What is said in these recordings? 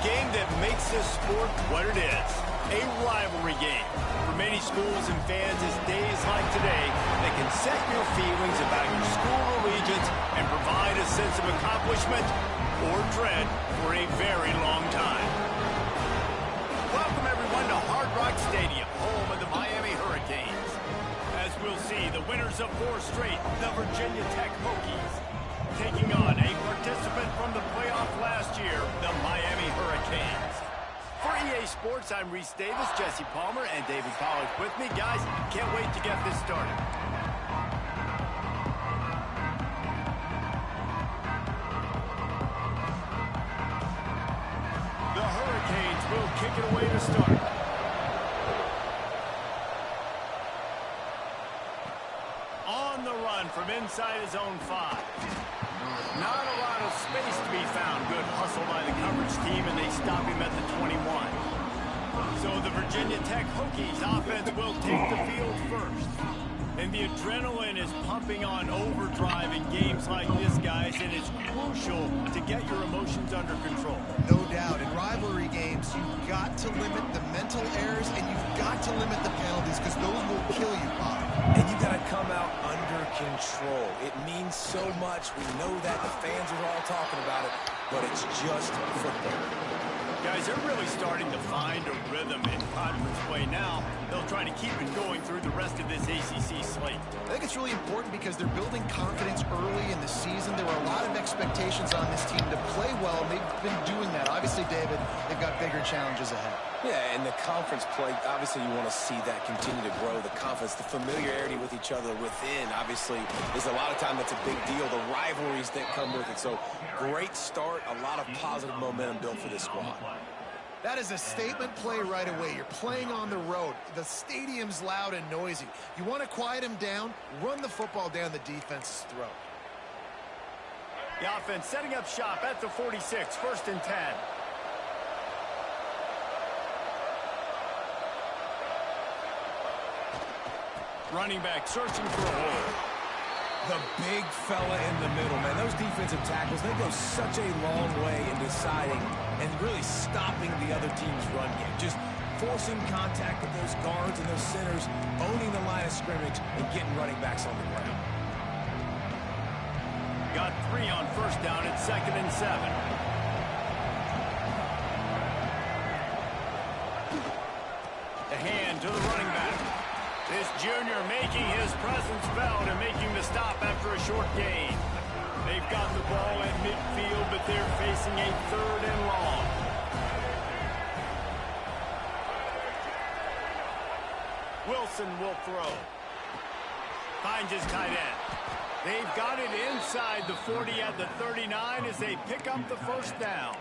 game that makes this sport what it is, a rivalry game. For many schools and fans, it's days like today that can set your feelings about your school allegiance and provide a sense of accomplishment or dread for a very long time. Welcome, everyone, to Hard Rock Stadium, home of the Miami Hurricanes. As we'll see, the winners of 4 straight, the Virginia Tech Hokies, taking on a participant from the playoff last year, the Miami Hurricanes. For EA Sports, I'm Reese Davis, Jesse Palmer, and David Pollack with me. Guys, can't wait to get this started. The Hurricanes will kick it away to start. On the run from inside his own 5. Not a lot of space to be found. Good hustle by the coverage team, and they stop him at the 21. So the Virginia Tech Hokies offense will take the field first. And the adrenaline is pumping on overdrive in games like this, guys, and it's crucial to get your emotions under control. No doubt. In rivalry games, you've got to limit the mental errors, and you've got to limit the penalties, because those will kill you, Bob. And you got to come out under control. It means so much. We know that. The fans are all talking about it, but it's just football. Guys, they're really starting to find a rhythm in conference play now. They'll try to keep it going through the rest of this ACC slate. I think it's really important because they're building confidence early in the season. There were a lot of expectations on this team to play well, and they've been doing that. Obviously, David, they've got bigger challenges ahead. Yeah, and the conference play, obviously you want to see that continue to grow. The confidence, the familiarity with each other within, obviously, is a lot of time that's a big deal. The rivalries that come with it. So, great start, a lot of positive momentum built for this squad. That is a statement play right away. You're playing on the road. The stadium's loud and noisy. You want to quiet him down, run the football down the defense's throat. The offense setting up shop at the 46, 1st and 10. Running back searching for a hole. The big fella in the middle, man. Those defensive tackles, they go such a long way in deciding and really stopping the other team's run game. Just forcing contact with those guards and those centers, owning the line of scrimmage, and getting running backs on the ground. Got 3 on 1st down at 2nd and 7. The hand to the running back. This junior making his presence felt and making the stop after a short gain. They've got the ball at midfield, but they're facing a 3rd and long. Wilson will throw. Finds his tight end. They've got it inside the 40 at the 39 as they pick up the 1st down.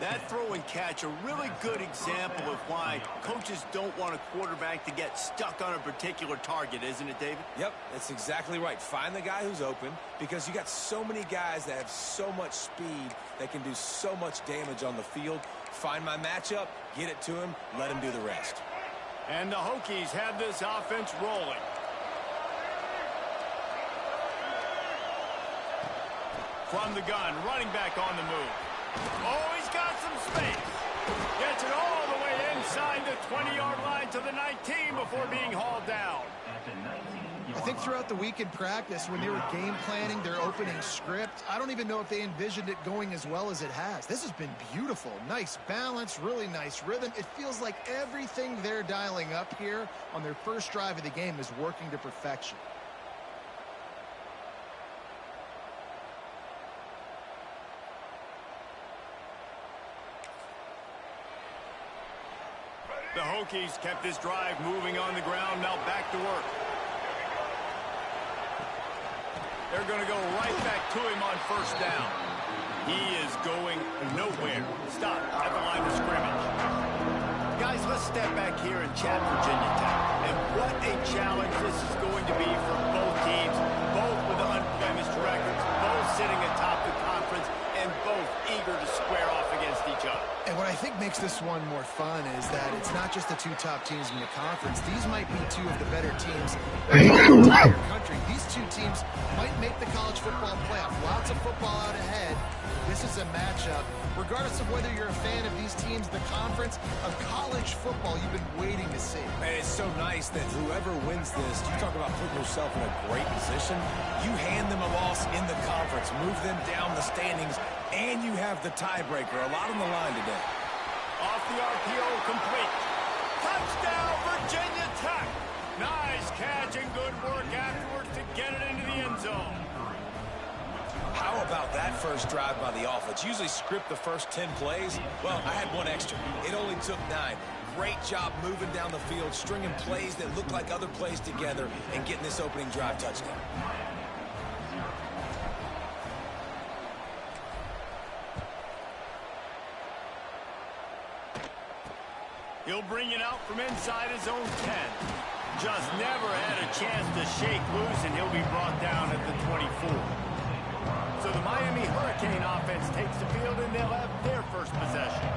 That throw and catch, a really good example of why coaches don't want a quarterback to get stuck on a particular target, isn't it, David? Yep, that's exactly right. Find the guy who's open, because you got so many guys that have so much speed that can do so much damage on the field. Find my matchup, get it to him, let him do the rest. And the Hokies have this offense rolling. From the gun, running back on the move. Oh, he's got some space. Gets it all the way inside the 20-yard line to the 19 before being hauled down. I think throughout the week in practice, when they were game planning their opening script, I don't even know if they envisioned it going as well as it has. This has been beautiful. Nice balance, really nice rhythm. It feels like everything they're dialing up here on their first drive of the game is working to perfection. The Hokies kept this drive moving on the ground. Now back to work. They're going to go right back to him on 1st down. He is going nowhere. Stop at the line of scrimmage. Guys, let's step back here and chat Virginia Tech. And what a challenge this is going to be for both teams, both with unblemished records, both sitting atop the conference, and both eager to square off against each other. And what I think makes this one more fun is that it's not just the two top teams in the conference. These might be two of the better teams in the entire country. These two teams might make the college football playoff. Lots of football out ahead. This is a matchup, regardless of whether you're a fan of these teams, the conference of college football you've been waiting to see. And it's so nice that whoever wins this, you talk about putting yourself in a great position, you hand them a loss in the conference, move them down the standings, and you have the tiebreaker. A lot on the line today. Off the RPO, complete. Touchdown, Virginia Tech. Nice catch and good work afterwards to get it into the end zone. How about that first drive by the offense? Usually script the first 10 plays. Well, I had one extra. It only took 9. Great job moving down the field, stringing plays that look like other plays together, and getting this opening drive touchdown. He'll bring it out from inside his own 10. Just never had a chance to shake loose, and he'll be brought down at the 24. So the Miami Hurricane offense takes the field, and they'll have their first possession.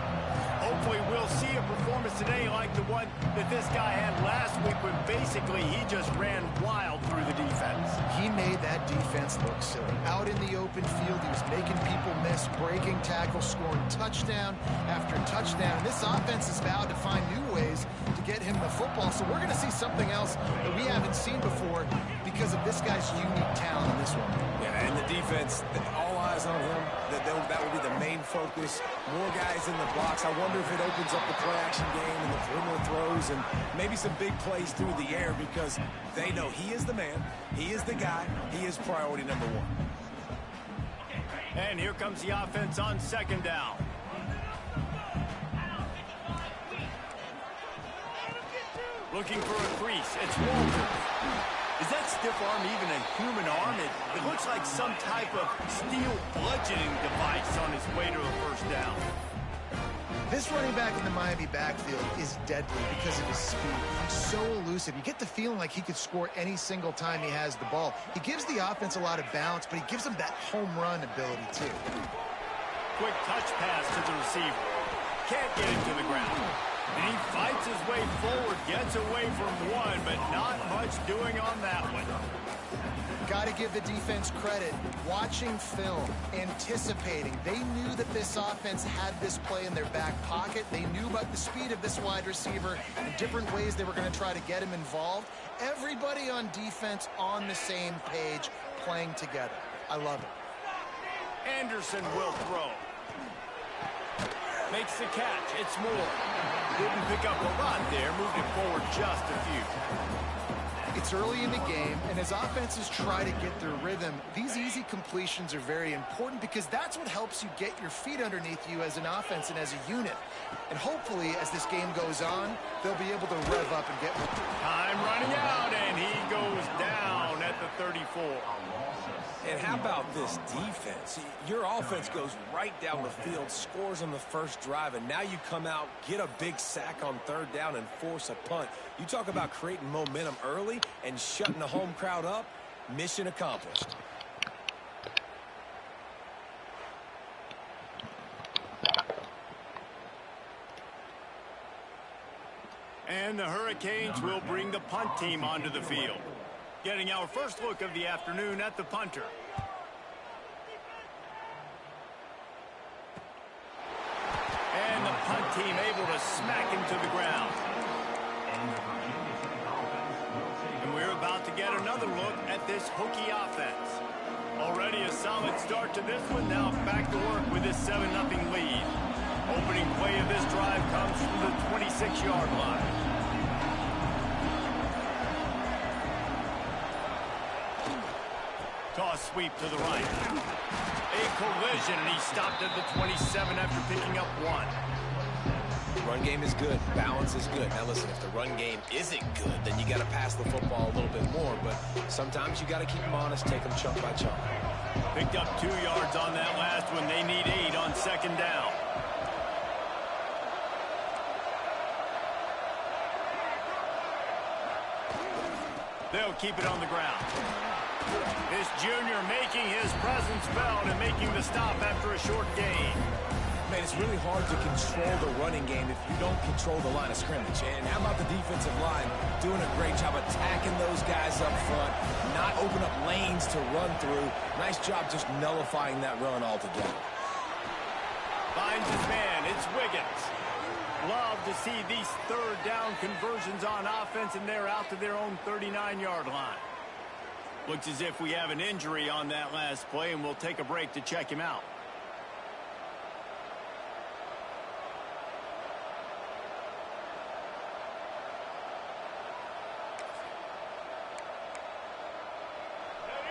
Hopefully we'll see a performance today like the one that this guy had last week when basically he just ran wild through the defense. He made that defense look silly. Out in the open field, he was making people miss, breaking tackles, scoring touchdown after touchdown. This offense is vowed to find new ways to get him the football, so we're going to see something else that we haven't seen before because of this guy's unique talent in this one. Yeah, and the defense, all eyes on him. That will be the main focus. More guys in the box. I wonder if it opens up the play-action game and the perimeter throws and maybe some big plays through the air because they know he is the man, he is the guy, he is priority number 1. And here comes the offense on second down. Looking for a crease. It's Walter. Is that stiff arm even a human arm? It looks like some type of steel bludgeoning device on his way to a first down. This running back in the Miami backfield is deadly because of his speed. He's so elusive. You get the feeling like he could score any single time he has the ball. He gives the offense a lot of balance, but he gives them that home run ability too. Quick touch pass to the receiver. Can't get him to the ground. And he fights his way forward, gets away from one, but not much doing on that one. Got to give the defense credit. Watching film, anticipating. They knew that this offense had this play in their back pocket. They knew about the speed of this wide receiver and different ways they were going to try to get him involved. Everybody on defense on the same page, playing together. I love it. Anderson will throw. Makes the catch. It's Moore. Didn't pick up a lot there. Moved it forward just a few. It's early in the game, and as offenses try to get their rhythm, these easy completions are very important because that's what helps you get your feet underneath you as an offense and as a unit. And hopefully, as this game goes on, they'll be able to rev up and get more. Time running out, and he goes down at the 34. And how about this defense? Your offense goes right down the field, scores on the first drive, and now you come out, get a big sack on third down, and force a punt. You talk about creating momentum early and shutting the home crowd up. Mission accomplished. And the Hurricanes will bring the punt team onto the field. Getting our first look of the afternoon at the punter. And the punt team able to smack him to the ground. And we're about to get another look at this Hokie offense. Already a solid start to this one. Now back to work with this 7-0 lead. Opening play of this drive comes from the 26-yard line. Toss sweep to the right. A collision, and he stopped at the 27 after picking up 1. Run game is good. Balance is good. Now listen, if the run game isn't good, then you got to pass the football a little bit more. But sometimes you got to keep them honest, take them chunk by chunk. Picked up 2 yards on that last one. They need 8 on second down. They'll keep it on the ground. This junior making his presence felt and making the stop after a short gain. Man, it's really hard to control the running game if you don't control the line of scrimmage. And how about the defensive line doing a great job attacking those guys up front, not open up lanes to run through. Nice job just nullifying that run altogether. Finds his man. It's Wiggins. Love to see these third down conversions on offense, and they're out to their own 39-yard line. Looks as if we have an injury on that last play, and we'll take a break to check him out.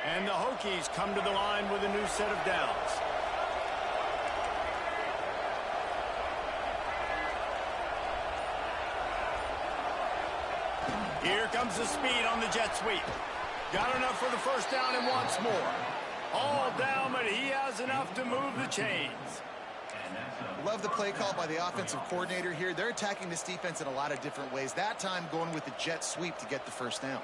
And the Hokies come to the line with a new set of downs. Here comes the speed on the jet sweep. Got enough for the first down and wants more. All down, but he has enough to move the chains. Love the play call by the offensive coordinator here. They're attacking this defense in a lot of different ways. That time going with the jet sweep to get the first down.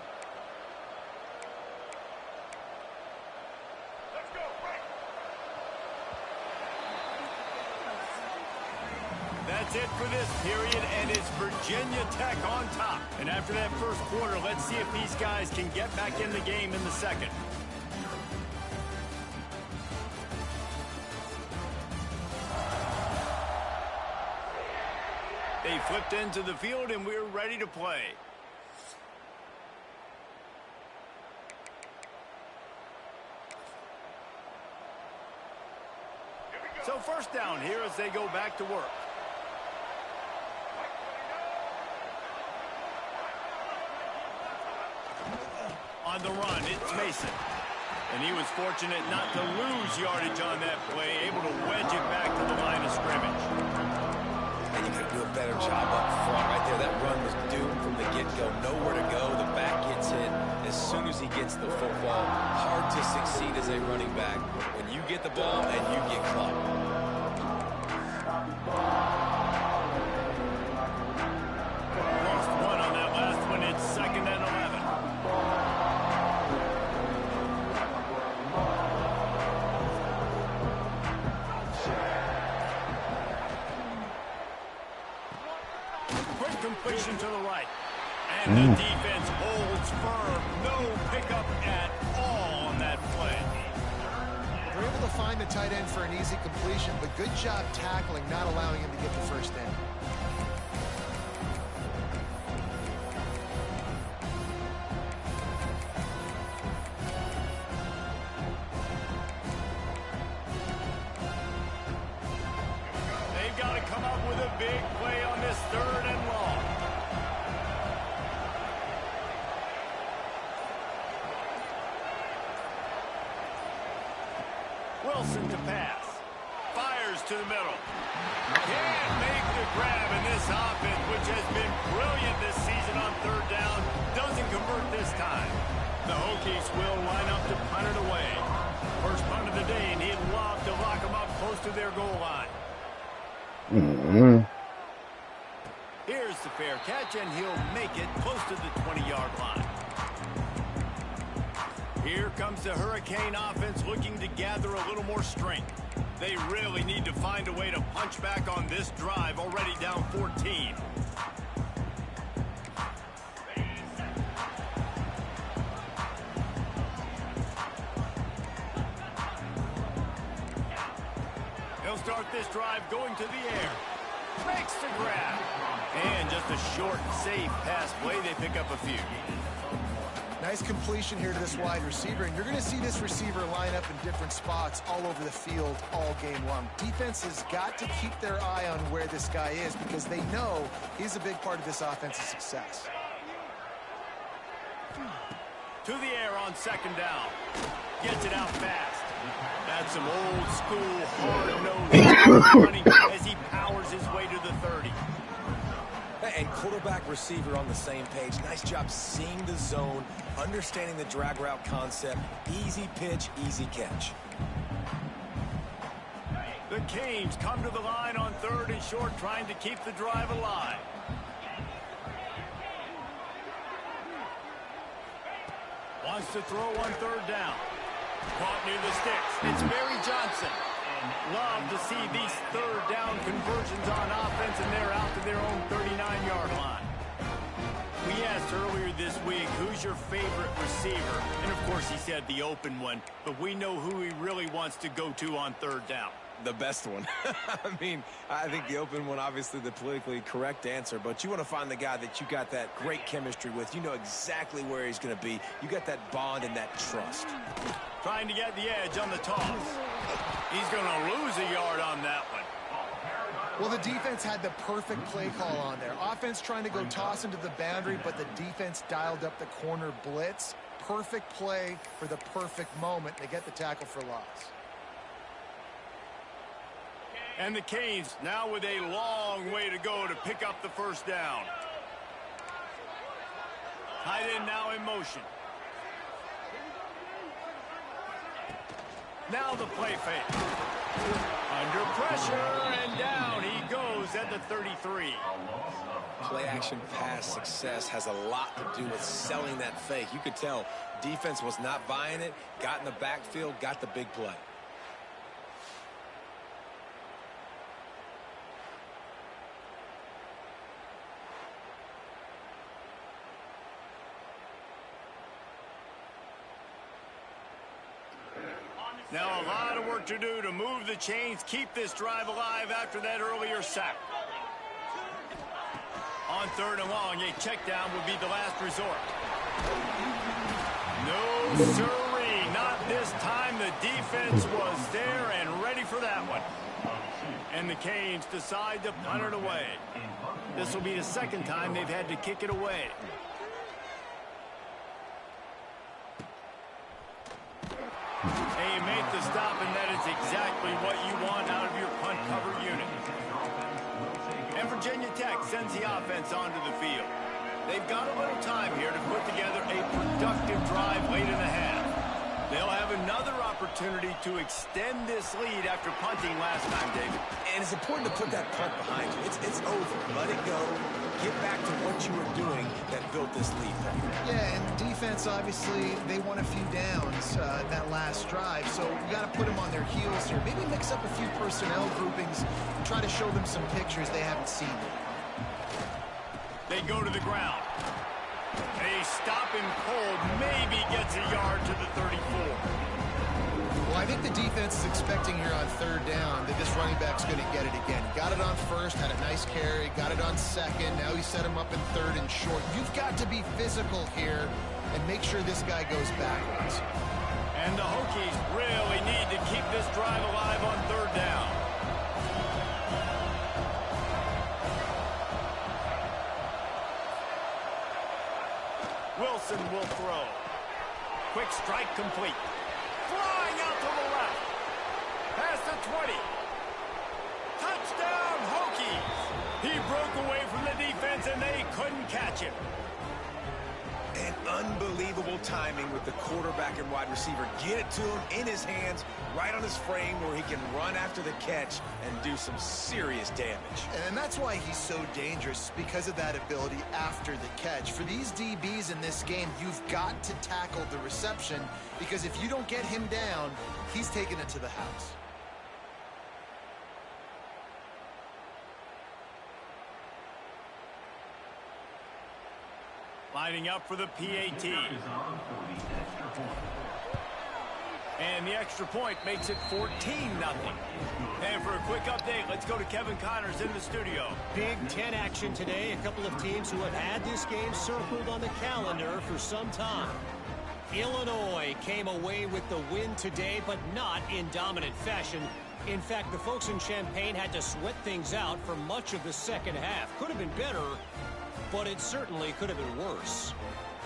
That's it for this period, and it's Virginia Tech on top. And after that first quarter, let's see if these guys can get back in the game in the second. They flipped into the field, and we're ready to play. So first down here as they go back to work. On the run, it's Mason. And he was fortunate not to lose yardage on that play, able to wedge it back to the line of scrimmage. And you got to do a better job up front right there. That run was doomed from the get-go. Nowhere to go. The back gets hit as soon as he gets the football. Hard to succeed as a running back when you get the ball and you get caught. Lost one on that last one. It's 2nd and 11. Quick completion to the right. And the defense holds firm. No pickup at all on that play. They're able to find the tight end for an easy completion, but good job tackling, not allowing him to get the first down. They've got to come up with a big play on this 3rd and long. Wilson to pass. Fires to the middle. Can't make the grab in this offense, which has been brilliant this season on 3rd down. Doesn't convert this time. The Hokies will line up to punt it away. First punt of the day, and he'd love to lock them up close to their goal line. Here's the fair catch, and he'll make it close to the 20-yard line. Here comes the Hurricane offense looking to gather a little more strength. They really need to find a way to punch back on this drive, already down 14. They'll start this drive going to the air. Makes the grab. And just a short, safe pass play. They pick up a few. Nice completion here to this wide receiver, and you're going to see this receiver line up in different spots all over the field all game long. Defense has got to keep their eye on where this guy is because they know he's a big part of this offense's success. To the air on 2nd down. Gets it out fast. That's some old school hard-nosed running as he powers his way to the 30. And quarterback receiver on the same page. Nice job seeing the zone, understanding the drag route concept. Easy pitch, easy catch. The Canes come to the line on 3rd and short, trying to keep the drive alive. Wants to throw on 3rd down. Caught near the sticks. It's Barry Johnson. Love to see these third down conversions on offense, and they're out to their own 39-yard line. We asked earlier this week, who's your favorite receiver? And, of course, he said the open one, but we know who he really wants to go to on third down. The best one. I mean, I think the open one, obviously the politically correct answer, but you want to find the guy that you got that great chemistry with. You know exactly where he's going to be. You got that bond and that trust. Trying to get the edge on the toss. He's going to lose a yard on that one. Well, the defense had the perfect play call on there. Offense trying to go toss into the boundary, but the defense dialed up the corner blitz. Perfect play for the perfect moment. They get the tackle for loss. And the Canes now with a long way to go to pick up the first down. Tight end now in motion. Now the play fake. Under pressure, and down he goes at the 33. Play action pass success has a lot to do with selling that fake. You could tell defense was not buying it, got in the backfield, got the big play. Now a lot of work to do to move the chains, keep this drive alive after that earlier sack. On third and long, a check down would be the last resort. No, sirree, not this time. The defense was there and ready for that one. And the Canes decide to punt it away. This will be the second time they've had to kick it away. Hey, make the stop, and that is exactly what you want out of your punt cover unit. And Virginia Tech sends the offense onto the field. They've got a little time here to put together a productive drive late in the half. They'll have another opportunity to extend this lead after punting last time, David. And it's important to put that punt behind you. It's over. Let it go. Get back to what you were doing that built this lead. Yeah, and defense, obviously, they won a few downs that last drive, so you got to put them on their heels here. Maybe mix up a few personnel groupings and try to show them some pictures they haven't seen yet. They go to the ground. A stop him cold, maybe gets a yard to the 34. Well, I think the defense is expecting here on third down that this running back's going to get it again. Got it on first, had a nice carry, got it on second. Now he set him up in third and short. You've got to be physical here and make sure this guy goes backwards. And the Hokies really need to keep this drive alive on third down. Wilson will throw. Quick strike complete. Flying out to the left. Past the 20. Touchdown, Hokies. He broke away from the defense, and they couldn't catch him. And unbelievable timing with the quarterback and wide receiver. Get it to him in his hands, right on his frame where he can run after the catch and do some serious damage. And that's why he's so dangerous, because of that ability after the catch. For these DBs in this game, you've got to tackle the reception, because if you don't get him down, he's taking it to the house. Lining up for the PAT. And the extra point makes it 14-0. And for a quick update, let's go to Kevin Connors in the studio. Big Ten action today. A couple of teams who have had this game circled on the calendar for some time. Illinois came away with the win today, but not in dominant fashion. In fact, the folks in Champaign had to sweat things out for much of the second half. Could have been better, but it certainly could have been worse.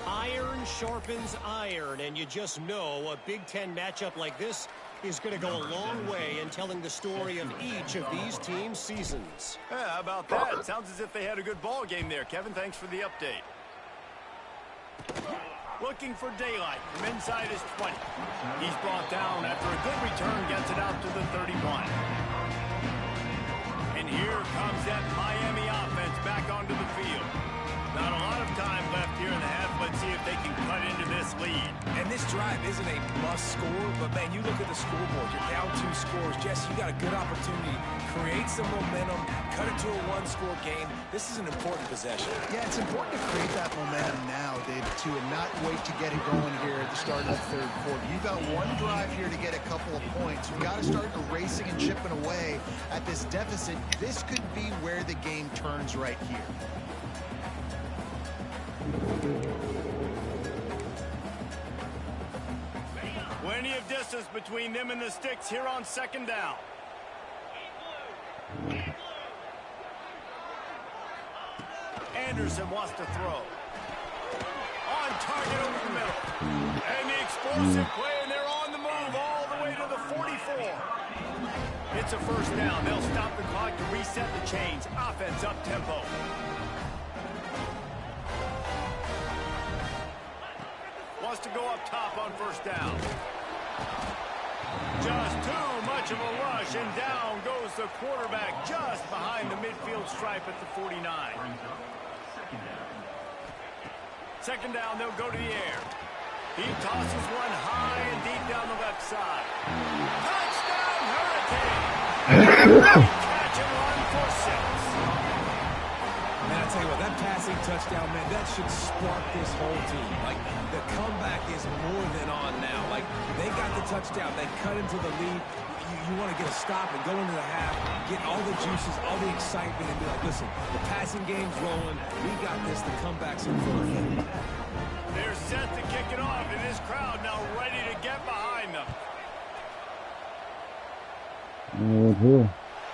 Iron sharpens iron, and you just know a Big Ten matchup like this is going to go a long way in telling the story of each of these teams' seasons. Yeah, how about that? Sounds as if they had a good ball game there. Kevin, thanks for the update. Looking for daylight from inside his 20. He's brought down after a good return, gets it out to the 31. And here comes that Miami offense back onto the field. Not a lot of time left here in the half. Let's see if they can cut into this lead. And this drive isn't a must score, but, man, you look at the scoreboard. You're down 2 scores. Jesse, you got a good opportunity. Create some momentum. Cut it to a 1-score game. This is an important possession. Yeah, it's important to create that momentum now, David, too, and not wait to get it going here at the start of the third quarter. You've got one drive here to get a couple of points. You've got to start erasing and chipping away at this deficit. This could be where the game turns right here. Plenty of distance between them and the sticks here on second down. Anderson wants to throw. On target over the middle. And the explosive play, and they're on the move all the way to the 44. It's a first down. They'll stop the clock to reset the chains. Offense up tempo. Wants to go up top on first down. Just too much of a rush, and down goes the quarterback just behind the midfield stripe at the 49. Second down, they'll go to the air. He tosses one high and deep down the left side. Touchdown, Hurricane! Catch and run for 6. Man, I tell you what, that passing touchdown, man, that should spark this whole team. Like, the comeback is more than on now. Like, they got the touchdown. They cut into the lead. You want to get a stop and go into the half, get all the juices, all the excitement, and be like, listen, the passing game's rolling. We got this. The comeback's in full effect. They're set to kick it off, and this crowd now ready to get behind them.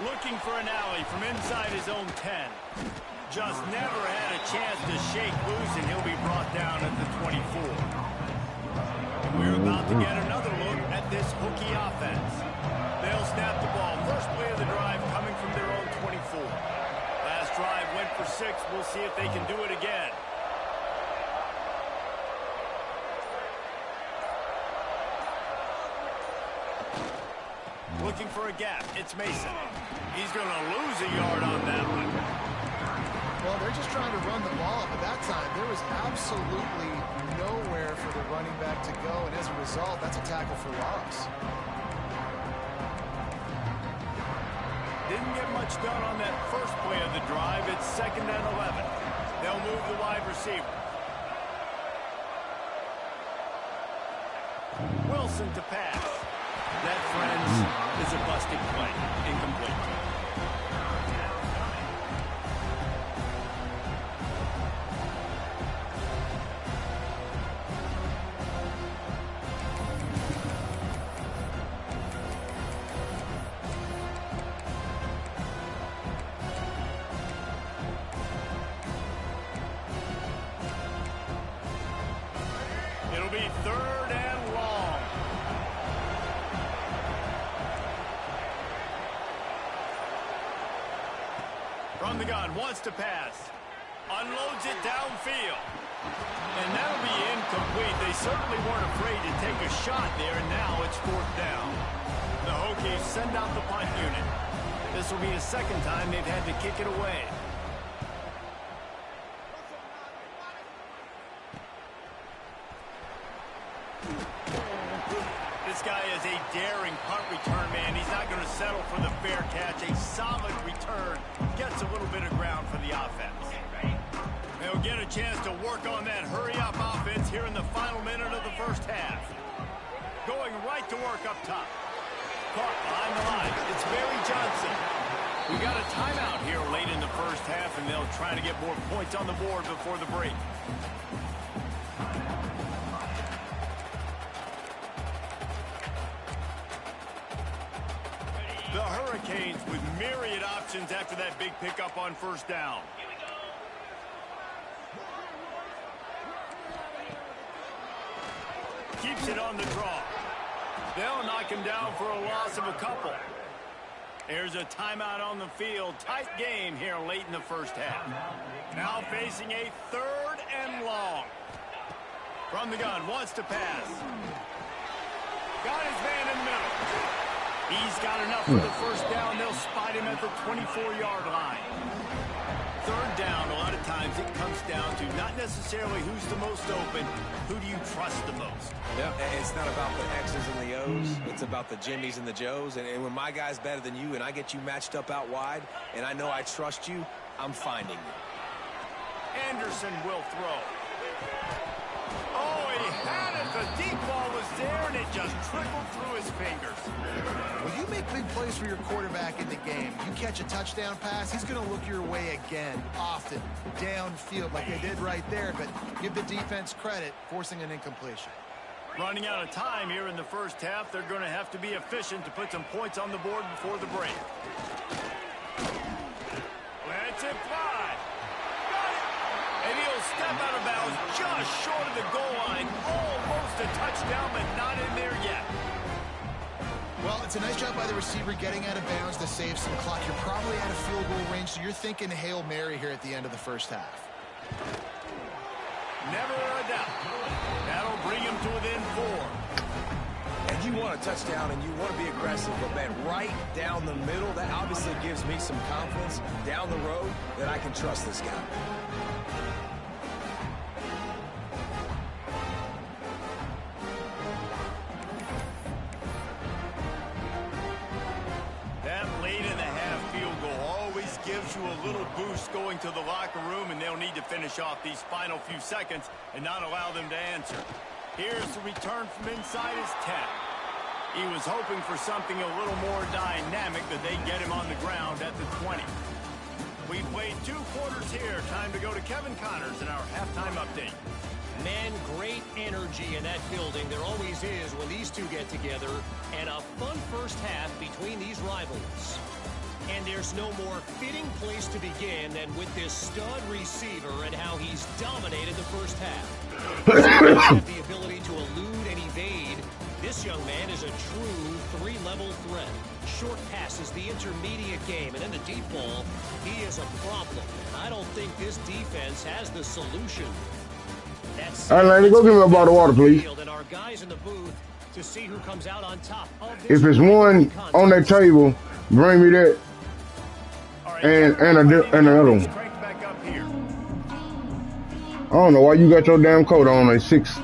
Looking for an alley from inside his own 10. Just never had a chance to shake loose, and he'll be brought down at the 24. We're about to get another look at this Hokie offense. They'll snap the ball. First play of the drive coming from their own 24. Last drive went for 6. We'll see if they can do it again. Looking for a gap. It's Mason. He's going to lose a yard on that one. Well, they're just trying to run the ball, but that time there was absolutely nowhere for the running back to go, and as a result, that's a tackle for loss. Didn't get much done on that first play of the drive. It's second and 11. They'll move the wide receiver. Wilson to pass. That, friends, is a busted play. Incomplete. It'll be third and long. From the gun, wants to pass. Unloads it downfield. And that'll be incomplete. They certainly weren't afraid to take a shot there, and now it's fourth down. The Hokies send out the punt unit. This will be the second time they've had to kick it away. This guy is a daring punt return man. He's not going to settle for the fair catch. A solid return. Gets a little bit of ground for the offense. They'll get a chance to work on that hurry-up offense here in the final minute of the first half. Going right to work up top. Caught behind the line. It's Barry Johnson. We got a timeout here late in the first half, and they'll try to get more points on the board before the break. The Hurricanes with myriad options after that big pickup on first down. Keeps it on the draw. They'll knock him down for a loss of a couple. There's a timeout on the field. Tight game here late in the first half. Now facing a third and long. From the gun, wants to pass. Got his man in the middle. He's got enough for the first down. They'll spot him at the 24-yard line. Third down, a lot of times games, it comes down to not necessarily who's the most open, who do you trust the most. Yeah, it's not about the X's and the O's. It's about the Jimmys and the Joes. And when my guy's better than you and I get you matched up out wide and I know I trust you, I'm finding you. Anderson will throw. Oh, he had it. The deep ball was there, and it just trickled through his fingers. When you make big plays for your quarterback in the game, you catch a touchdown pass, he's going to look your way again, often, downfield like they did right there, but give the defense credit, forcing an incompletion. Running out of time here in the first half, they're going to have to be efficient to put some points on the board before the break. Let's it fly. And he'll step out of bounds just short of the goal line. Almost a touchdown, but not in there yet. Well, it's a nice job by the receiver getting out of bounds to save some clock. You're probably out of field goal range, so you're thinking Hail Mary here at the end of the first half. Never a doubt. That'll bring him to within 4. And you want a touchdown and you want to be aggressive, but man, right down the middle, that obviously gives me some confidence down the road that I can trust this guy. That late in the half field goal always gives you a little boost going to the locker room, and they'll need to finish off these final few seconds and not allow them to answer. Here's the return from inside his 10. He was hoping for something a little more dynamic, but they get him on the ground at the 20. We played 2 quarters here. Time to go to Kevin Connors in our halftime update. Man, great energy in that building. There always is when these two get together. And a fun first half between these rivals. And there's no more fitting place to begin than with this stud receiver and how he's dominated the first half. The ability to elude and evade. This young man is a true 3-level threat. Short passes, the intermediate game, and in the deep ball, he is a problem. I don't think this defense has the solution. All right, lady, go give me a bottle of water, please. And our guys in the booth to see who comes out on top of this. If it's one on that table, bring me that and another one. I don't know why you got your damn coat on at 6.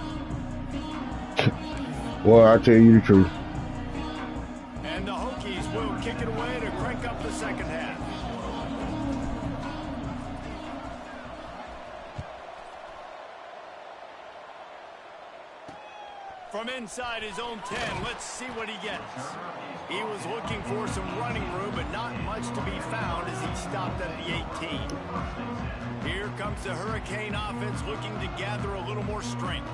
Well, I'll tell you the truth. And the Hokies will kick it away to crank up the second half. From inside his own 10, let's see what he gets. He was looking for some running room, but not much to be found as he stopped at the 18. Here comes the Hurricane offense looking to gather a little more strength.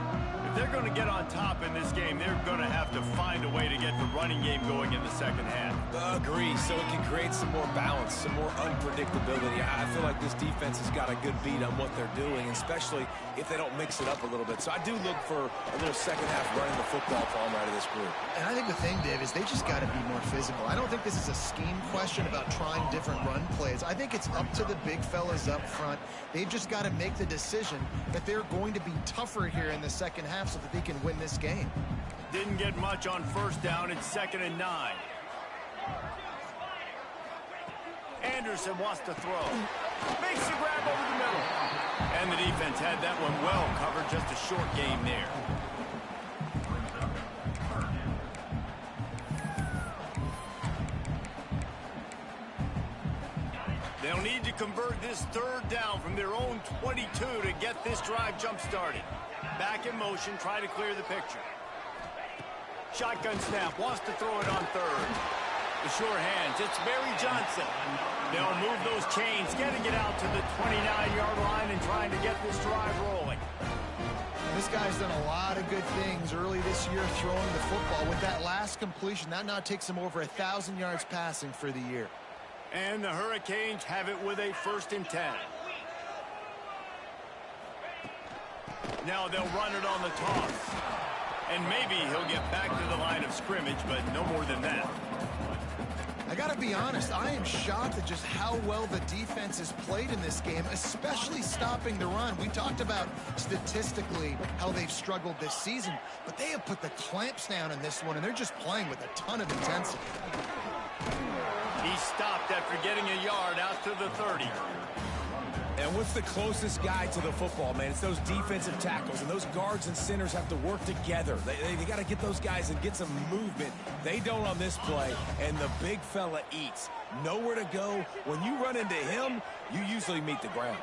If they're going to get on top in this game, they're going to have to find a way to get the running game going in the second half. Agree, so it can create some more balance, some more unpredictability. I feel like this defense has got a good beat on what they're doing, especially if they don't mix it up a little bit. So I do look for a little second half running the football from out of this group. And I think the thing, Dave, is they just got to be more physical. I don't think this is a scheme question about trying different run plays. I think it's up to the big fellas up front. They've just got to make the decision that they're going to be tougher here in the second half so that they can win this game. Didn't get much on first down. It's 2nd and 9. Anderson wants to throw. Makes the grab over the middle. And the defense had that one well covered. Just a short game there. They'll need to convert this 3rd down from their own 22 to get this drive jump-started. Back in motion, try to clear the picture. Shotgun snap, wants to throw it on 3rd. The sure hands, it's Barry Johnson. They'll move those chains, getting it out to the 29-yard line and trying to get this drive rolling. This guy's done a lot of good things early this year throwing the football. With that last completion, that now takes him over 1,000 yards passing for the year. And the Hurricanes have it with a 1st and 10. Now they'll run it on the toss. And maybe he'll get back to the line of scrimmage, but no more than that. I got to be honest, I am shocked at just how well the defense has played in this game, especially stopping the run. We talked about statistically how they've struggled this season, but they have put the clamps down in this one, and they're just playing with a ton of intensity. He stopped after getting a yard out to the 30. And what's the closest guy to the football, man? It's those defensive tackles, and those guards and centers have to work together. They got to get those guys and get some movement. They don't on this play, and the big fella eats. Nowhere to go. When you run into him, you usually meet the ground.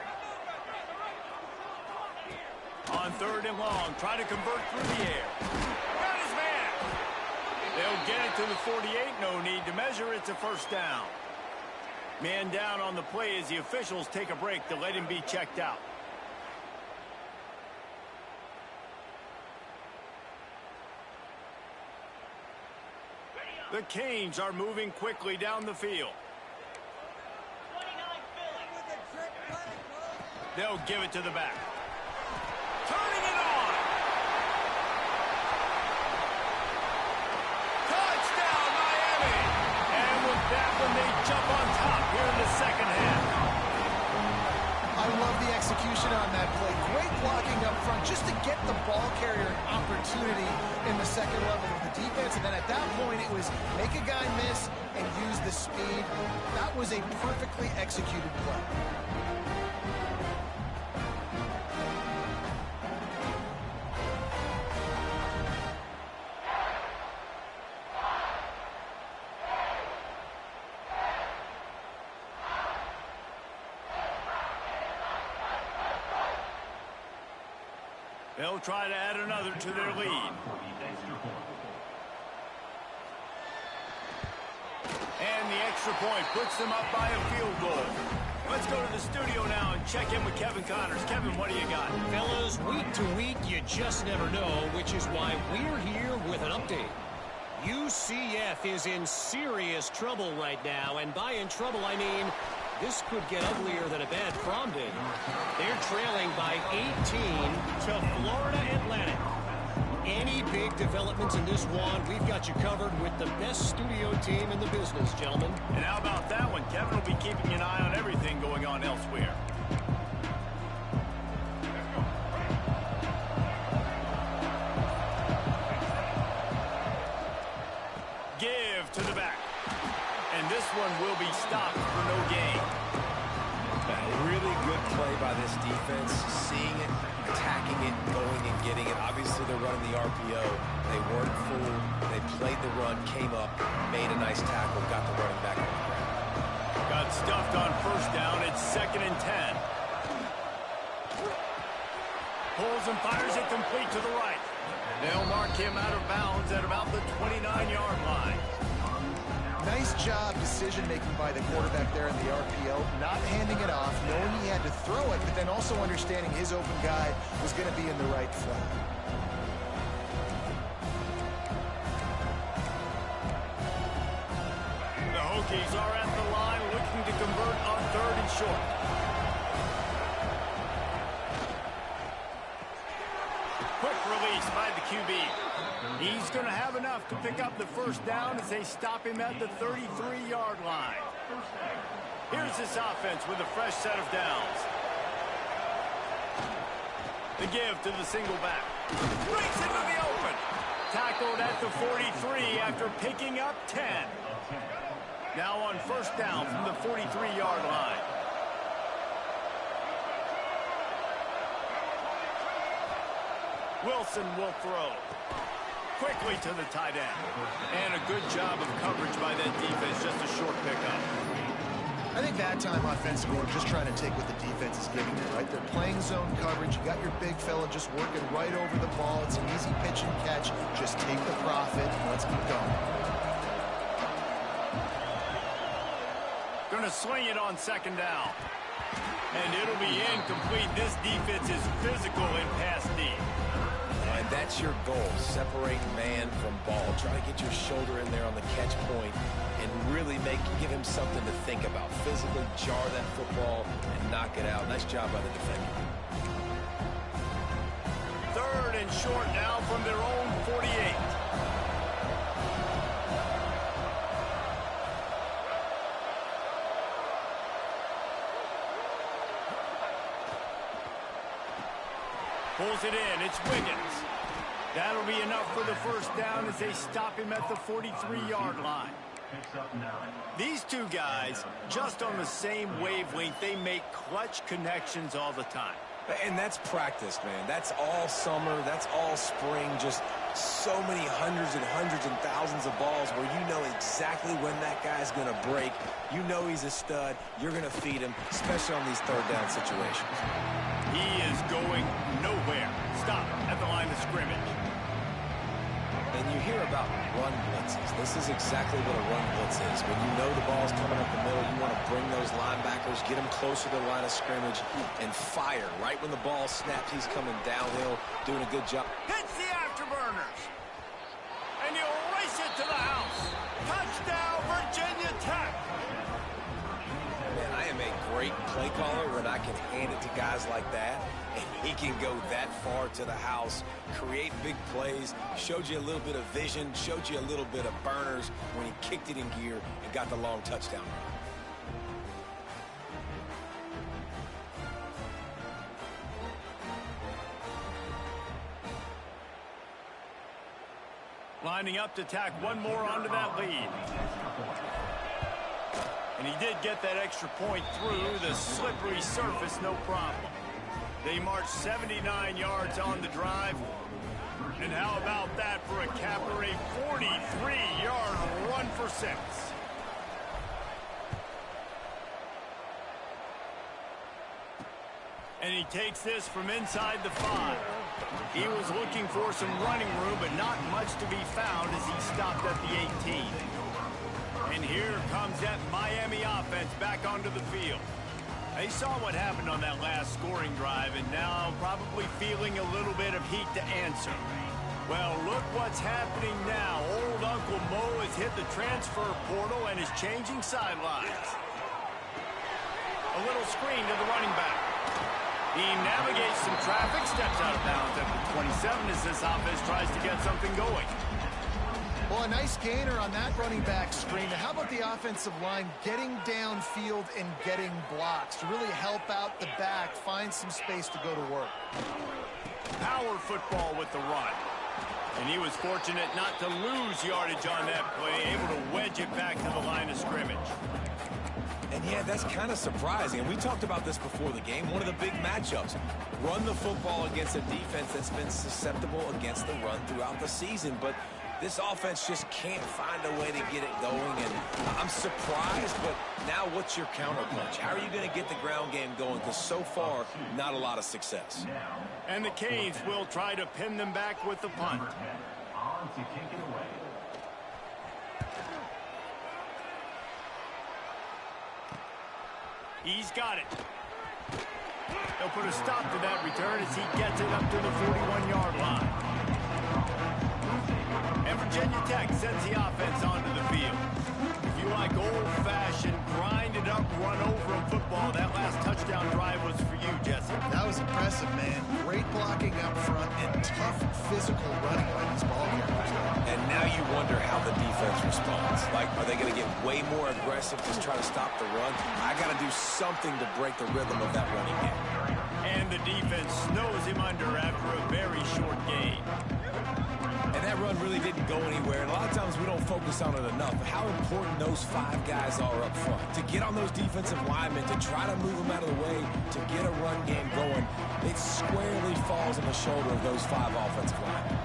On 3rd and long, try to convert through the air. Got his man. They'll get it to the 48. No need to measure. It's a first down. Man down on the play as the officials take a break to let him be checked out. The Canes are moving quickly down the field. They'll give it to the back. Turning it on. Touchdown, Miami. And with that one, they jump on top here in the second half. I love the execution on that play. Great blocking up front just to get the ball carrier an opportunity in the second level of the defense. And then at that point, it was make a guy miss and use the speed. That was a perfectly executed play. They'll try to add another to their lead. And the extra point puts them up by a field goal. Let's go to the studio now and check in with Kevin Connors. Kevin, what do you got? Fellas, week to week, you just never know, which is why we're here with an update. UCF is in serious trouble right now, and by in trouble, I mean this could get uglier than a bad prom date. They're trailing by 18 to Florida Atlantic. Any big developments in this one, we've got you covered with the best studio team in the business, gentlemen. And how about that one? Kevin will be keeping an eye on everything going on elsewhere. Give to the back. And this one will be stopped for no gain. A really good play by this defense, seeing it, attacking it, going and getting it. Obviously, they're running the RPO. They weren't fooled. They played the run, came up, made a nice tackle, got the running back on the ground. Got stuffed on first down. It's 2nd and 10. Pulls and fires it complete to the right. They'll mark him out of bounds at about the 29-yard line. Nice job decision-making by the quarterback there in the RPO, not handing it off, knowing he had to throw it, but then also understanding his open guy was going to be in the right flat. The Hokies are at the line looking to convert on 3rd and short. Quick release by the QB. He's going to have enough to pick up the first down as they stop him at the 33-yard line. Here's this offense with a fresh set of downs. The give to the single back. Breaks into the open. Tackled at the 43 after picking up 10. Now on first down from the 43-yard line. Wilson will throw. Quickly to the tight end. And a good job of coverage by that defense. Just a short pickup. I think that time offensively, we're just trying to take what the defense is giving you, right? They're playing zone coverage. You got your big fella just working right over the ball. It's an easy pitch and catch. Just take the profit. Let's keep going. Going to swing it on 2nd down. And it'll be incomplete. This defense is physical in pass deep. And that's your goal, separate man from ball. Try to get your shoulder in there on the catch point and really give him something to think about. Physically jar that football and knock it out. Nice job by the defender. 3rd and short now from their own 48. Pulls it in. It's Wiggins. That'll be enough for the first down as they stop him at the 43-yard line. These two guys, just on the same wavelength, they make clutch connections all the time. And that's practice, man. That's all summer. That's all spring. Just so many hundreds and thousands of balls where you know exactly when that guy's going to break. You know he's a stud. You're going to feed him, especially on these third down situations. He is going nowhere. Stop at the line of scrimmage. And you hear about run blitzes. This is exactly what a run blitz is. When you know the ball's coming up the middle, you want to bring those linebackers, get them closer to the line of scrimmage, and fire. Right when the ball snaps, he's coming downhill, doing a good job. Hits the afterburners. And he'll race it to the house. Touchdown, Virginia Tech. Man, I am a great play caller when I can hand it to guys like that. And he can go that far to the house, create big plays, showed you a little bit of vision, showed you a little bit of burners when he kicked it in gear and got the long touchdown run. Lining up to tack one more onto that lead. And he did get that extra point through the slippery surface, no problem. They marched 79 yards on the drive. And how about that for a capper, a 43-yard run for 6. And he takes this from inside the 5. He was looking for some running room, but not much to be found as he stopped at the 18. And here comes that Miami offense back onto the field. They saw what happened on that last scoring drive, and now probably feeling a little bit of heat to answer. Well, look what's happening now. Old Uncle Mo has hit the transfer portal and is changing sidelines. A little screen to the running back. He navigates some traffic, steps out of bounds at the 27 as this offense tries to get something going. Well, a nice gainer on that running back screen. How about the offensive line getting downfield and getting blocks to really help out the back, find some space to go to work? Power football with the run. And he was fortunate not to lose yardage on that play, able to wedge it back to the line of scrimmage. And yeah, that's kind of surprising. And we talked about this before the game. One of the big matchups. Run the football against a defense that's been susceptible against the run throughout the season. But this offense just can't find a way to get it going. And I'm surprised, but now what's your counterpunch? How are you going to get the ground game going? Because so far, not a lot of success. And the Canes will try to pin them back with the punt. He's got it. They'll put a stop to that return as he gets it up to the 41-yard line. And Virginia Tech sends the offense onto the field. If you like old-fashioned, grind-it-up, run-over football, that last touchdown drive was for you, Jesse. That was impressive, man. Great blocking up front and tough physical running by these ball carriers. And now you wonder how the defense responds. Like, are they going to get way more aggressive, just try to stop the run? I got to do something to break the rhythm of that running game. And the defense snows him under after a very short gain. And that run really didn't go anywhere. And a lot of times we don't focus on it enough. How important those 5 guys are up front. To get on those defensive linemen, to try to move them out of the way, to get a run game going, it squarely falls on the shoulder of those 5 offensive linemen.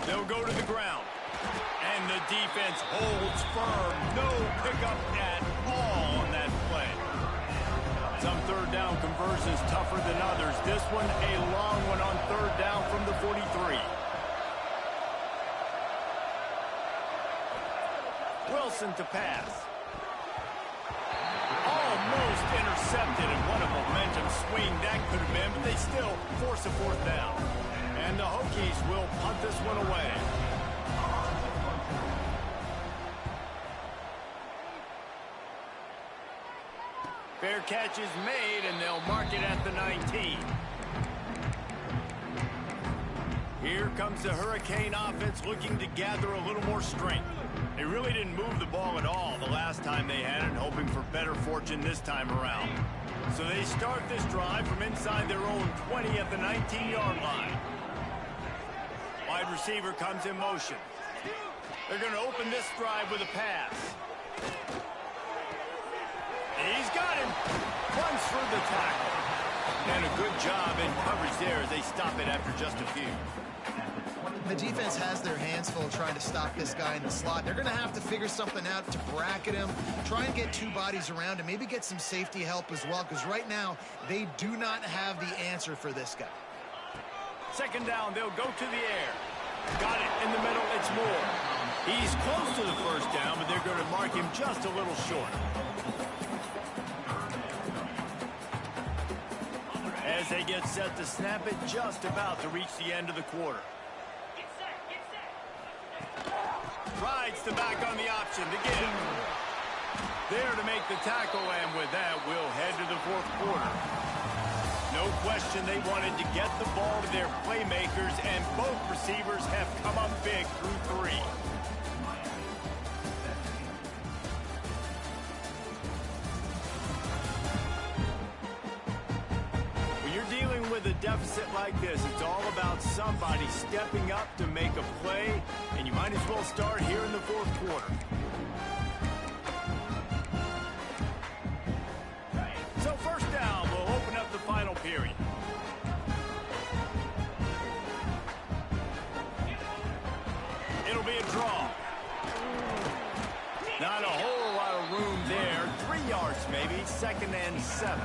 They'll go to the ground. And the defense holds firm. No pickup at all on that play. Some third down conversions tougher than others. This one a long one on third down from the 43. Wilson to pass. Almost intercepted, and what a momentum swing that could have been, but they still force a 4th down. And the Hokies will punt this one away. Fair catch is made, and they'll mark it at the 19. Here comes the Hurricane offense looking to gather a little more strength. They really didn't move the ball at all the last time they had it, hoping for better fortune this time around. So they start this drive from inside their own 20 at the 19-yard line. Wide receiver comes in motion. They're going to open this drive with a pass. He's got him. Runs through the tackle. And a good job in coverage there as they stop it after just a few. The defense has their hands full trying to stop this guy in the slot. They're going to have to figure something out to bracket him, try and get two bodies around him, maybe get some safety help as well, because right now they do not have the answer for this guy. Second down, they'll go to the air. Got it in the middle, it's Moore. He's close to the first down, but they're going to mark him just a little short. As they get set to snap it, just about to reach the end of the quarter. Rides the back on the option to get him. There to make the tackle, and with that, we'll head to the fourth quarter. No question they wanted to get the ball to their playmakers, and both receivers have come up big through three. When you're dealing with a deficit like this, it's all about somebody stepping up to make a play, and you might as well start here in the fourth quarter. So first down, we'll open up the final period. It'll be a draw. Not a whole lot of room there. 3 yards maybe, 2nd and 7.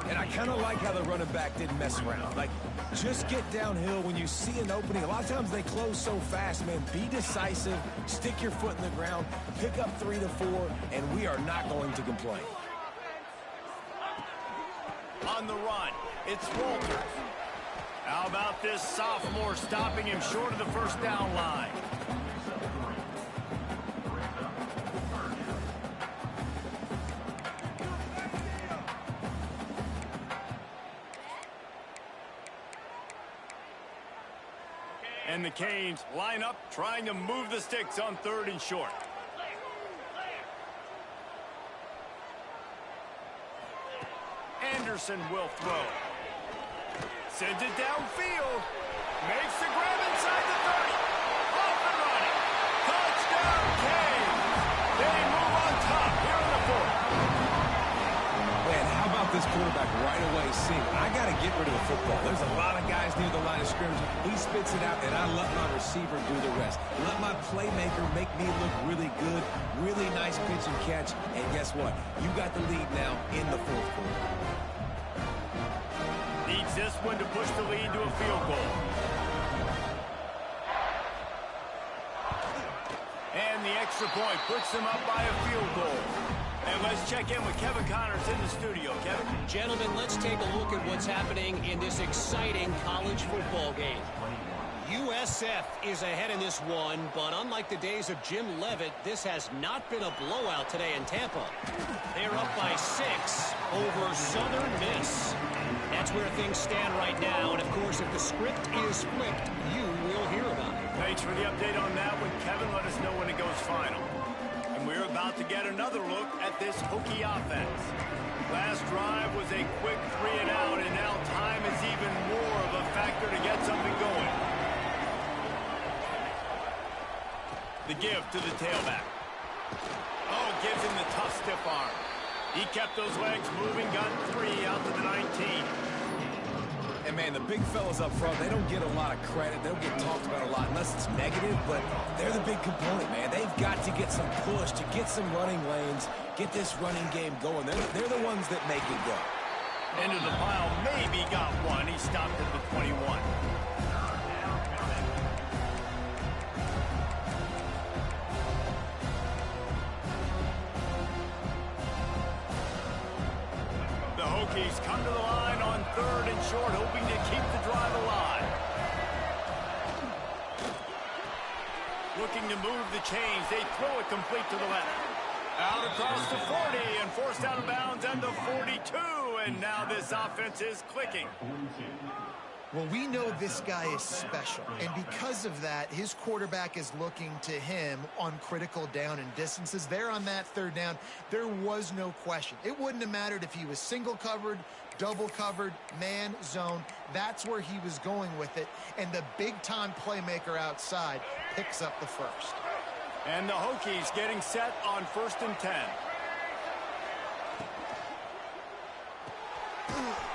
And I kind of like how the running back didn't mess around. Like, just get downhill when you see an opening. A lot of times they close so fast, man. Be decisive, stick your foot in the ground, pick up 3 to 4, and we are not going to complain. On the run, it's Walters. How about this sophomore stopping him short of the first down line? And the Canes line up, trying to move the sticks on 3rd and short. Anderson will throw. Sends it downfield. Makes the grab inside the 30. Off and running. Touchdown, Canes. They move on top here in the 4th. Man, how about this quarterback right away seeing, I got to get rid of the football. There's a lot of guys near the line of scrimmage. He spits it out, and I let my receiver do the rest. Let my playmaker make me look really good. Really nice pitch and catch. And guess what? You got the lead now in the 4th quarter. Needs this one to push the lead to a field goal. And the extra point puts them up by a field goal. And let's check in with Kevin Connors in the studio. Kevin? Gentlemen, let's take a look at what's happening in this exciting college football game. USF is ahead in this one, but unlike the days of Jim Leavitt, this has not been a blowout today in Tampa. They're up by 6 over Southern Miss. That's where things stand right now, and of course, if the script is flipped, you will hear about it. Thanks for the update on that one, Kevin. Let us know when it goes final. And we're about to get another look at this Hokie offense. Last drive was a quick 3 and out, and now time is even more of a factor to get something going. The give to the tailback. Oh, gives him the tough stiff arm. He kept those legs moving, got 3 out to the 19. And, man, the big fellas up front, they don't get a lot of credit. They don't get talked about a lot unless it's negative, but they're the big component, man. They've got to get some push, to get some running lanes, get this running game going. They're the ones that make it go. Into the pile, maybe got one. He stopped at the 21. Hokies come to the line on 3rd and short, hoping to keep the drive alive. Looking to move the chains. They throw it complete to the left. Out across the 40 and forced out of bounds at the 42. And now this offense is clicking. Well, we know this guy is special, and because of that, his quarterback is looking to him on critical down and distances. There on that third down, there was no question. It wouldn't have mattered if he was single covered, double covered, man, zone. That's where he was going with it, and the big-time playmaker outside picks up the first. And the Hokies getting set on 1st and 10.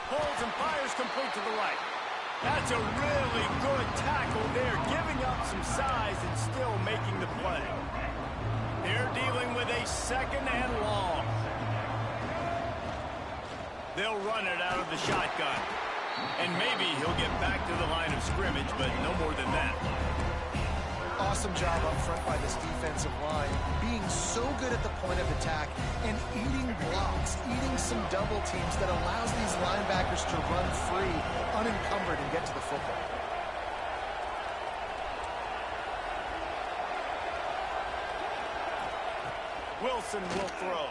Pulls and fires complete to the right. That's a really good tackle there, giving up some size and still making the play. They're dealing with a 2nd and long. They'll run it out of the shotgun. And maybe he'll get back to the line of scrimmage, but no more than that. Awesome job up front by this defensive line, being so good at the point of attack and eating blocks, eating some double teams that allows these linebackers to run free, unencumbered, and get to the football. Wilson will throw.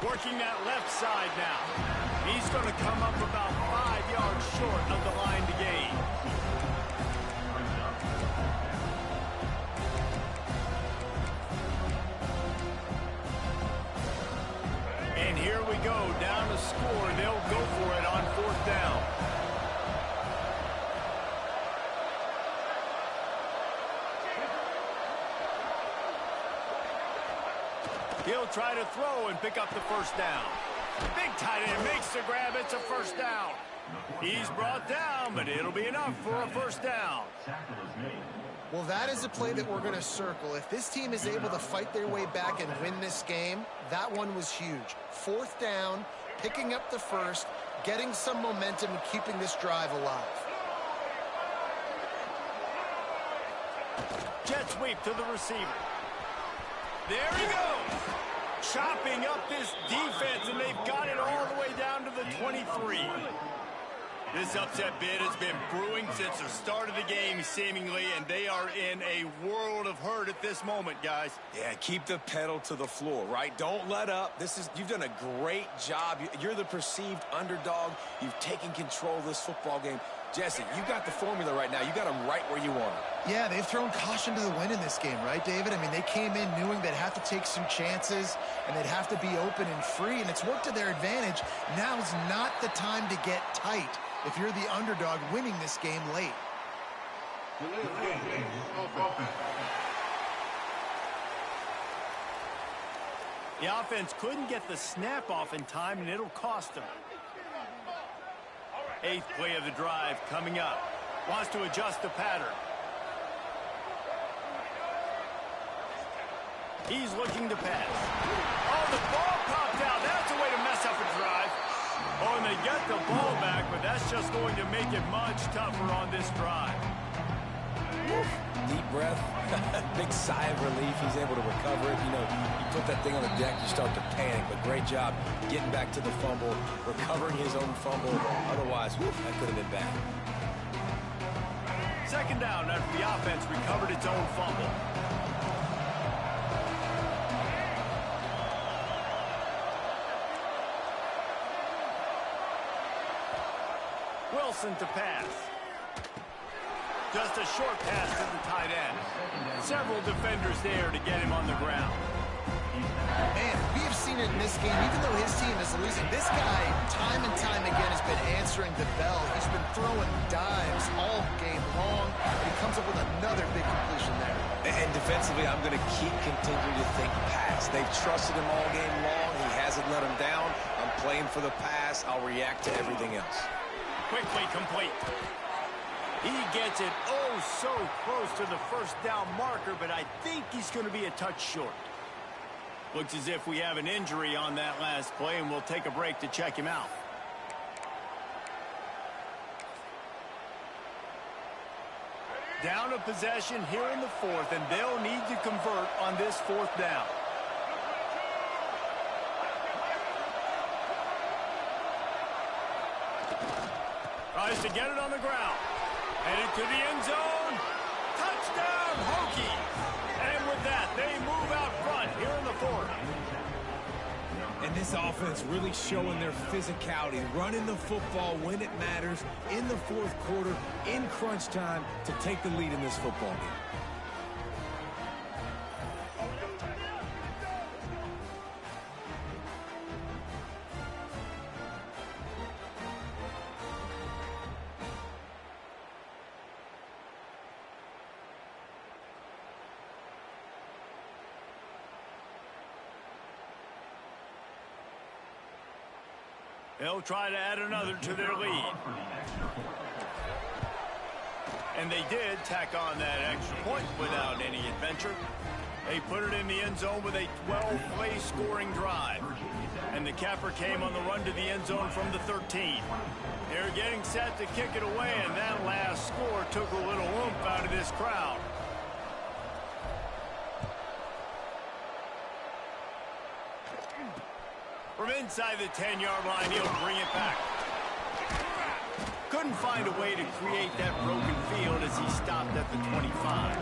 Working that left side now. He's going to come up about 5 yards short of the line to gain. And here we go, down to score. They'll go for it on 4th down. He'll try to throw and pick up the first down. Big tight end makes the grab. It's a first down. He's brought down, but it'll be enough for a first down. Well, that is a play that we're going to circle. If this team is able to fight their way back and win this game, that one was huge. 4th down, picking up the first, getting some momentum and keeping this drive alive. Jet sweep to the receiver. There he goes. Chopping up this defense, and they've got it all the way down to the 23. This upset bid has been brewing since the start of the game, seemingly, and they are in a world of hurt at this moment, guys. Yeah, keep the pedal to the floor, right? Don't let up. You've done a great job. You're the perceived underdog. You've taken control of this football game. Jesse, you got the formula right now. You got them right where you want them. Yeah, they've thrown caution to the wind in this game, right, David? I mean, they came in knowing they'd have to take some chances and they'd have to be open and free, and it's worked to their advantage. Now's not the time to get tight if you're the underdog winning this game late. The offense couldn't get the snap off in time, and it'll cost them. 8th play of the drive coming up. Wants to adjust the pattern. He's looking to pass. Oh, the ball popped out. That's a way to mess up a drive. Oh, and they get the ball back, but that's just going to make it much tougher on this drive. Woof. Deep breath. Big sigh of relief. He's able to recover it. You know, you put that thing on the deck, you start to panic, but great job getting back to the fumble, recovering his own fumble. Otherwise, woof, that could have been bad. 2nd down after the offense recovered its own fumble. Wilson to pass. Just a short pass to the tight end. Several defenders there to get him on the ground. Man, we have seen it in this game. Even though his team is losing, this guy, time and time again, has been answering the bell. He's been throwing dimes all game long, and he comes up with another big completion there. And defensively, I'm going to keep continuing to think pass. They've trusted him all game long. He hasn't let him down. I'm playing for the pass. I'll react to everything else. Quickly complete. He gets it so close to the first down marker, but I think he's going to be a touch short. Looks as if we have an injury on that last play, and we'll take a break to check him out. Down a possession here in the 4th, and they'll need to convert on this 4th down. Tries to get it on the ground. Headed to the end zone. Touchdown, Hokies. And with that, they move out front here in the 4th. And this offense really showing their physicality, running the football when it matters, in the fourth quarter, in crunch time, to take the lead in this football game. They'll try to add another to their lead. And they did tack on that extra point without any adventure. They put it in the end zone with a 12-play scoring drive. And the capper came on the run to the end zone from the 13. They're getting set to kick it away, and that last score took a little oomph out of this crowd. From inside the 10-yard line, he'll bring it back. Couldn't find a way to create that broken field as he stopped at the 25.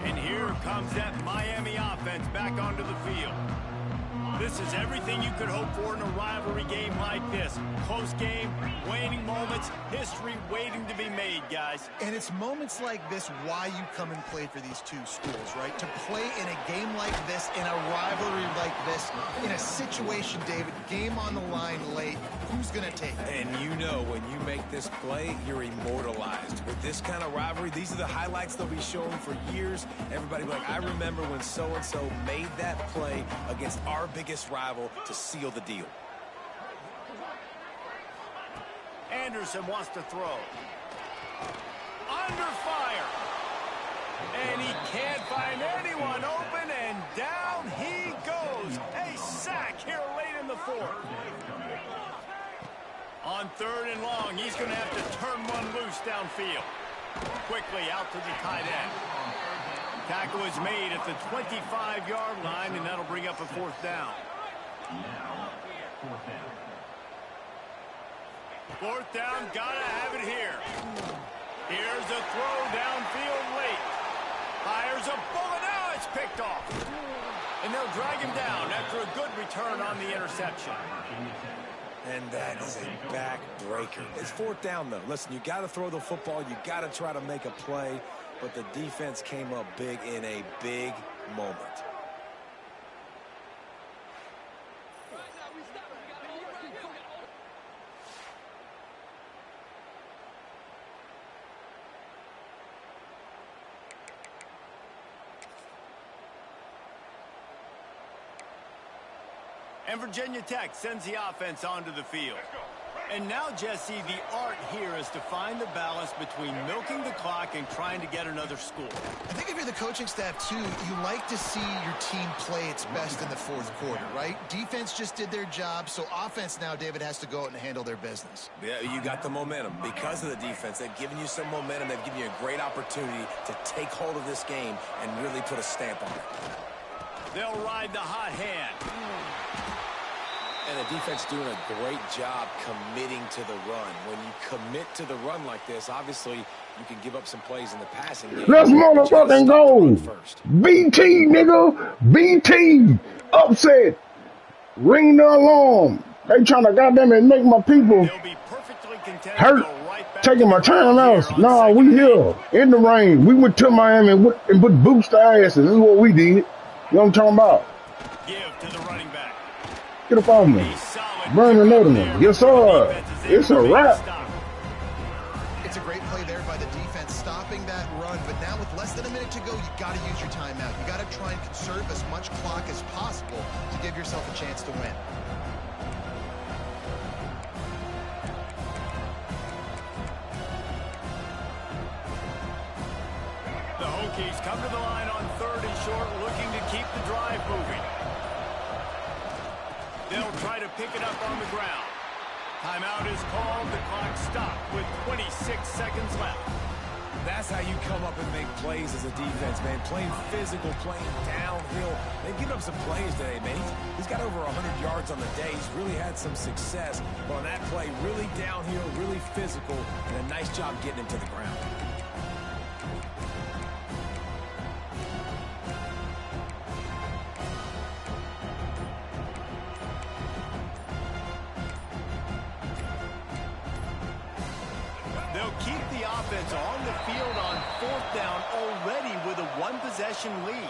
And here comes that Miami offense back onto the field. This is everything you could hope for in a rivalry game like this. Close game, waning moments, history waiting to be made, guys. And it's moments like this why you come and play for these two schools, right? To play in a game like this, in a rivalry like this, in a situation, David, game on the line late, who's going to take it? And you know when you make this play, you're immortalized. With this kind of rivalry, these are the highlights they'll be showing for years. Everybody will be like, I remember when so-and-so made that play against our biggest rival to seal the deal. Anderson wants to throw. Under fire. And he can't find anyone open, and down he goes. A sack here late in the fourth. On 3rd and long, he's going to have to turn one loose downfield. Quickly out to the tight end. Tackle is made at the 25-yard line, and that'll bring up a 4th down. 4th down, gotta have it here. Here's a throw downfield late. Fires a bullet, now it's picked off. And they'll drag him down after a good return on the interception. And that is a backbreaker. It's 4th down, though. Listen, you got to throw the football. You got to try to make a play. But the defense came up big in a big moment. And Virginia Tech sends the offense onto the field. And now, Jesse, the art here is to find the balance between milking the clock and trying to get another score. I think if you're the coaching staff, too, you like to see your team play its best in the fourth quarter, right? Defense just did their job, so offense now, David, has to go out and handle their business. Yeah, you got the momentum. Because of the defense, they've given you some momentum. They've given you a great opportunity to take hold of this game and really put a stamp on it. They'll ride the hot hand. And the defense doing a great job committing to the run. When you commit to the run like this, obviously you can give up some plays in the passing game. Let's motherfucking go. BT, nigga. BT. Upset. Ring the alarm. They trying to goddamn it make my people hurt. Taking my timeouts. Nah, we here. In the rain. We went to Miami and put boots to asses. This is what we did. You know what I'm talking about? Give to the running back. Get up on me. Burn another one. Yes, sir. It's a wrap. It's a great play there by the defense, stopping that run. But now with less than a minute to go, you got to use your timeout. You got to try and conserve as much clock as possible to give yourself a chance to win. The Hokies come to the line on 3rd and short, looking to keep the drive moving. They'll try to pick it up on the ground. Timeout is called. The clock stopped with 26 seconds left. That's how you come up and make plays as a defense, man. Playing physical, playing downhill. They've given up some plays today, man. He's got over 100 yards on the day. He's really had some success. But on that play, really downhill, really physical, and a nice job getting him to the ground. defense on the field on 4th down already with a one-possession lead.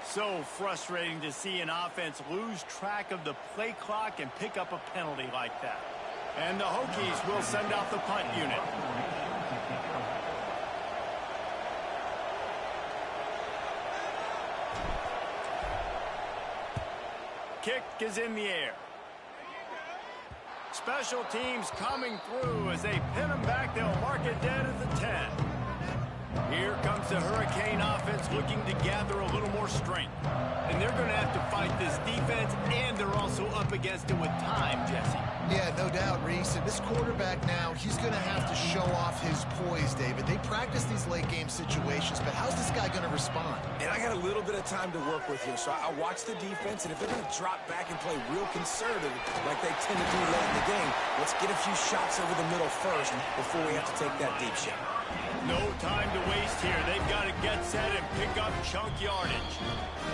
So frustrating to see an offense lose track of the play clock and pick up a penalty like that. And the Hokies will send out the punt unit. Kick is in the air. Special teams coming through as they pin them back. They'll mark it dead at the 10. Here comes the Hurricane offense looking to gather a little more strength. And they're going to have to fight this defense, and they're also up against it with time, Jesse. Yeah, no doubt, Reese. And this quarterback now, he's going to have to show off his poise, David. They practice these late-game situations, but how's this guy going to respond? And I got a little bit of time to work with here, so I watch the defense, and if they're going to drop back and play real conservative like they tend to do late in the game, let's get a few shots over the middle first before we have to take that deep shot. No time to waste here. They've got to get set and pick up chunk yardage.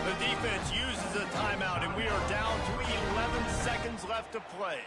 The defense uses a timeout, and we are down to 11 seconds left to play.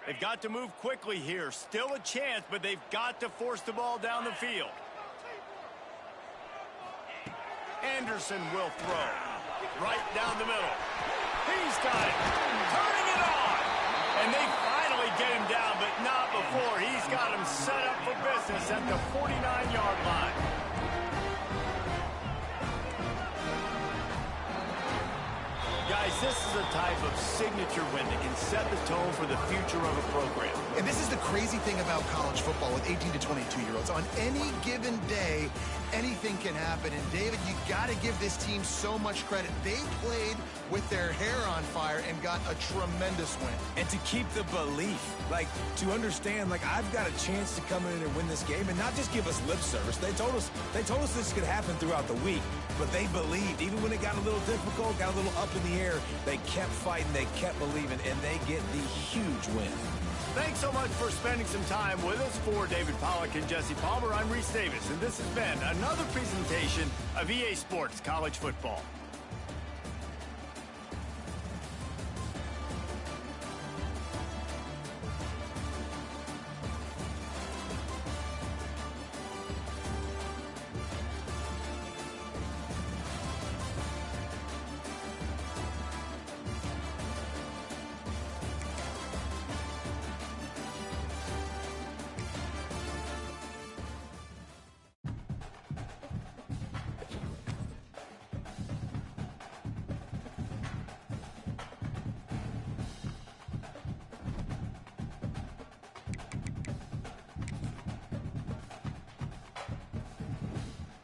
They've got to move quickly here. Still a chance, but they've got to force the ball down the field. Anderson will throw. Right down the middle. He's got it. Turning it on. And they finally get him down, but not before. He's got him set up for business at the 49-yard line. Guys, this is a type of signature win that can set the tone for the future of a program. And this is the crazy thing about college football with 18 to 22-year-olds. On any given day, anything can happen. And, David, you got to give this team so much credit. They played with their hair on fire and got a tremendous win. And to keep the belief, like, to understand, like, I've got a chance to come in and win this game and not just give us lip service. They told us this could happen throughout the week, but they believed. Even when it got a little difficult, got a little up in the air, they kept fighting, they kept believing, and they get the huge win. Thanks so much for spending some time with us. For David Pollack and Jesse Palmer, I'm Reese Davis, and this has been another presentation of EA Sports College Football.